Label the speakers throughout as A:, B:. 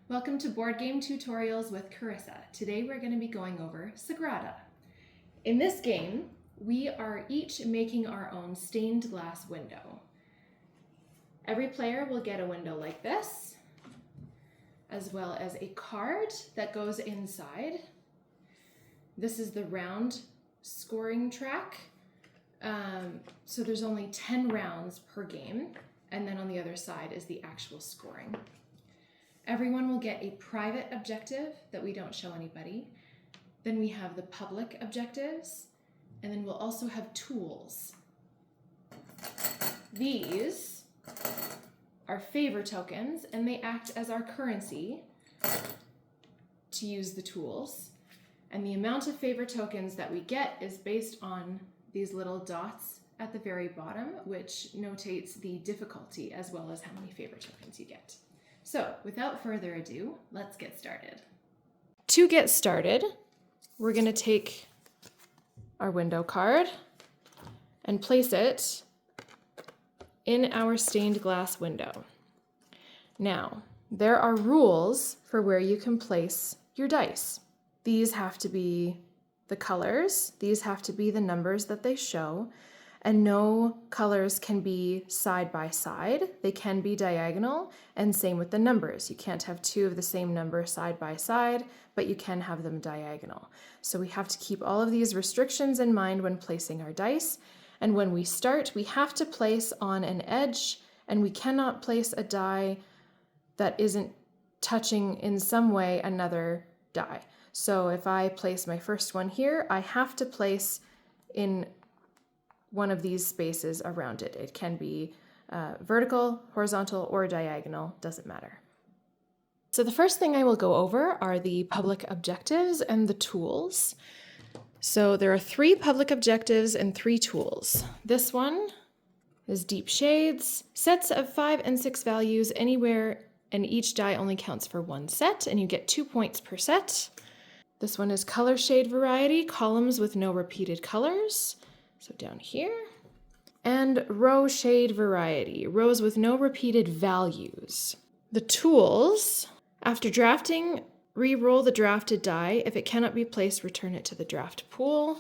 A: Welcome to Board Game Tutorials with Carissa. Today we're going to be going over Sagrada. In this game, we are each making our own stained glass window. Every player will get a window like this, as well as a card that goes inside. This is the round scoring track. So there's only 10 rounds per game, and then on the other side is the actual scoring. Everyone will get a private objective that we don't show anybody. Then we have the public objectives, and then we'll also have tools. These are favor tokens, and they act as our currency to use the tools. And the amount of favor tokens that we get is based on these little dots at the very bottom, which notates the difficulty as well as how many favor tokens you get. So, without further ado, let's get started. To get started, we're going to take our window card and place it in our stained glass window. Now, there are rules for where you can place your dice. These have to be the colors, these have to be the numbers that they show, and no colors can be side by side. They can be diagonal, and same with the numbers. You can't have two of the same number side by side, but you can have them diagonal. So we have to keep all of these restrictions in mind when placing our dice. And when we start, we have to place on an edge, and we cannot place a die that isn't touching in some way another die. So if I place my first one here, I have to place in one of these spaces around it. It can be vertical, horizontal, or diagonal, doesn't matter. So the first thing I will go over are the public objectives and the tools. So there are 3 public objectives and 3 tools. This one is deep shades, sets of 5 and 6 values anywhere, and each die only counts for 1 set, and you get 2 points per set. This one is color shade variety, columns with no repeated colors. So down here, and row shade variety, rows with no repeated values. The tools, after drafting, re-roll the drafted die. If it cannot be placed, return it to the draft pool.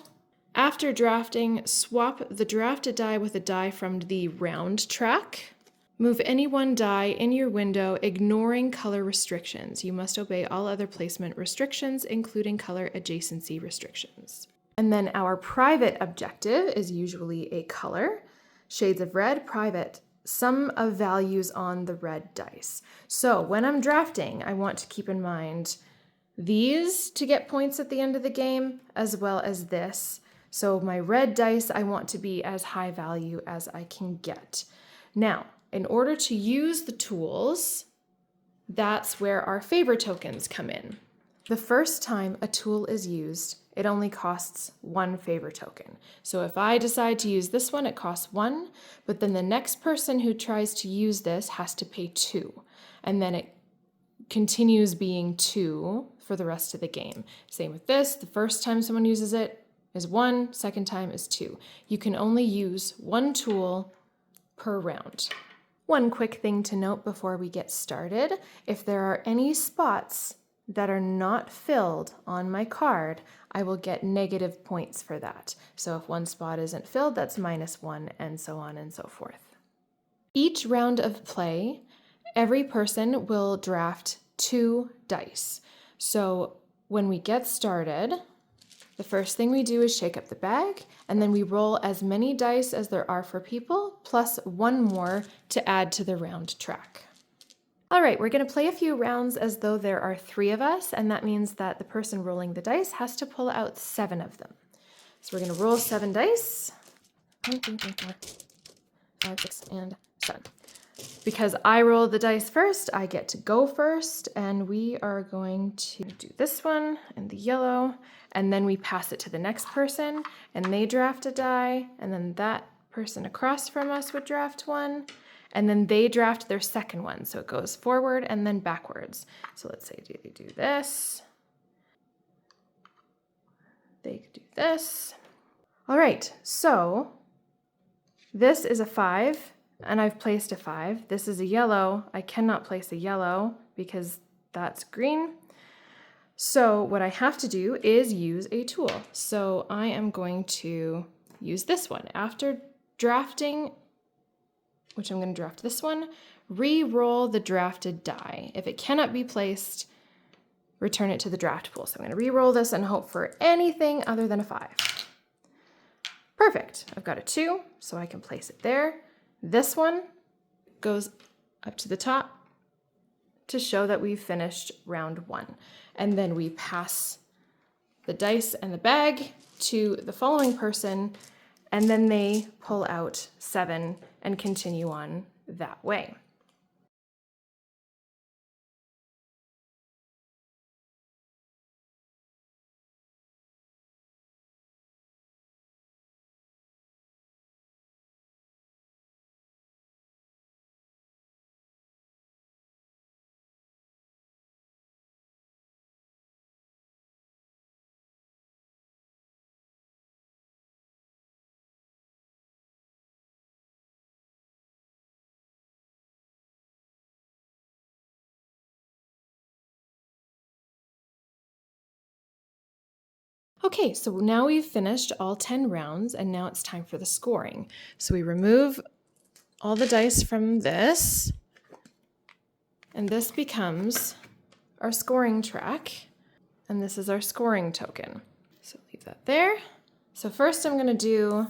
A: After drafting, swap the drafted die with a die from the round track. Move any one die in your window, ignoring color restrictions. You must obey all other placement restrictions, including color adjacency restrictions. And then our private objective is usually a color, shades of red, private, sum of values on the red dice. So when I'm drafting, I want to keep in mind these to get points at the end of the game, as well as this. So my red dice, I want to be as high value as I can get. Now, in order to use the tools, that's where our favor tokens come in. The first time a tool is used, it only costs 1 favor token. So if I decide to use this one, it costs 1, but then the next person who tries to use this has to pay 2. And then it continues being 2 for the rest of the game. Same with this, the first time someone uses it is 1, second time is 2. You can only use 1 tool per round. One quick thing to note before we get started, if there are any spots that are not filled on my card, I will get negative points for that. So if one spot isn't filled, that's -1, and so on and so forth. Each round of play, every person will draft 2 dice. So when we get started, the first thing we do is shake up the bag, and then we roll as many dice as there are for people, plus 1 more to add to the round track. All right, we're going to play a few rounds as though there are 3 of us, and that means that the person rolling the dice has to pull out 7 of them. So we're going to roll 7 dice. 1, 2, 3, 4, 5, 6, and 7. Because I rolled the dice first, I get to go first, and we are going to do this one and the yellow, and then we pass it to the next person, and they draft a die, and then that person across from us would draft one, and then they draft their second one. So it goes forward and then backwards. So let's say they do this. They do this. All right, so this is a 5, and I've placed a 5. This is a yellow. I cannot place a yellow because That's green. So what I have to do is use a tool. So I am going to use this one. After drafting, which I'm going to draft this one, re-roll the drafted die. If it cannot be placed, return it to the draft pool. So I'm going to re-roll this and hope for anything other than a 5. Perfect. I've got a 2, so I can place it there. This one goes up to the top to show that we've finished round 1. And then we pass the dice and the bag to the following person, and then they pull out 7 and continue on that way. Okay, so now we've finished all 10 rounds, and now it's time for the scoring. So we remove all the dice from this, and this becomes our scoring track, and this is our scoring token. So leave that there. So first I'm going to do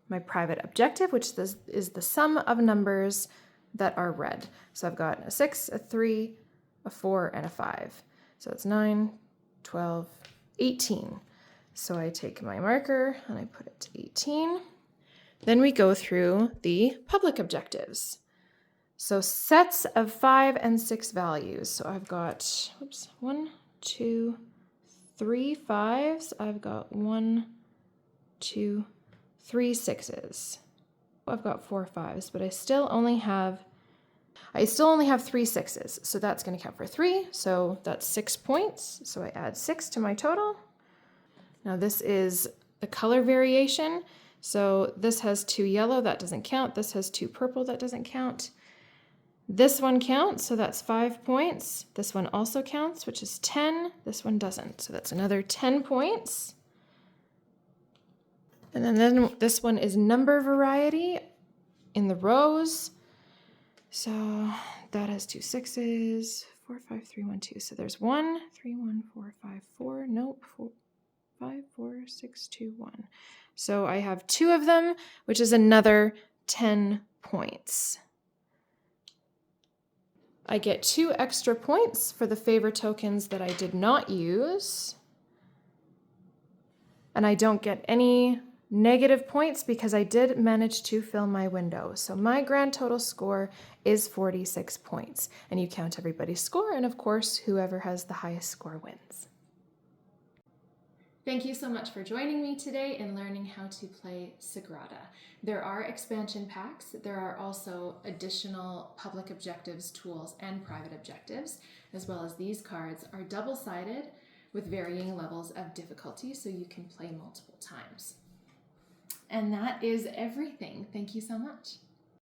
A: my private objective, which is the sum of numbers that are red. So I've got a 6, a 3, a 4, and a 5. So it's 9, 12, 18. So I take my marker and I put it to 18. Then we go through the public objectives. So sets of 5 and 6 values. So I've got, 1, 2, 3 5s. I've got 1, 2, 3 6s. I've got 4 5s, but I still only have 3 6s. So that's going to count for 3. So that's 6 points. So I add 6 to my total. Now this is the color variation. So this has 2 yellow, that doesn't count. This has 2 purple, that doesn't count. This one counts, so that's 5 points. This one also counts, which is 10. This one doesn't, so that's another 10 points. And then this one is number variety in the rows. So that has 2 6s, 4, 5, 3, 1, 2. So there's 1, 3, 1, 4, 5, 4. Nope, 4, 5, 4, 6, 2, 1. So I have 2 of them, which is another 10 points. I get 2 extra points for the favor tokens that I did not use. And I don't get any negative points because I did manage to fill my window. So my grand total score is 46 points. And you count everybody's score, and of course, whoever has the highest score wins. Thank you so much for joining me today in learning how to play Sagrada. There are expansion packs. There are also additional public objectives, tools, and private objectives, as well as these cards are double-sided with varying levels of difficulty, so you can play multiple times. And that is everything. Thank you so much.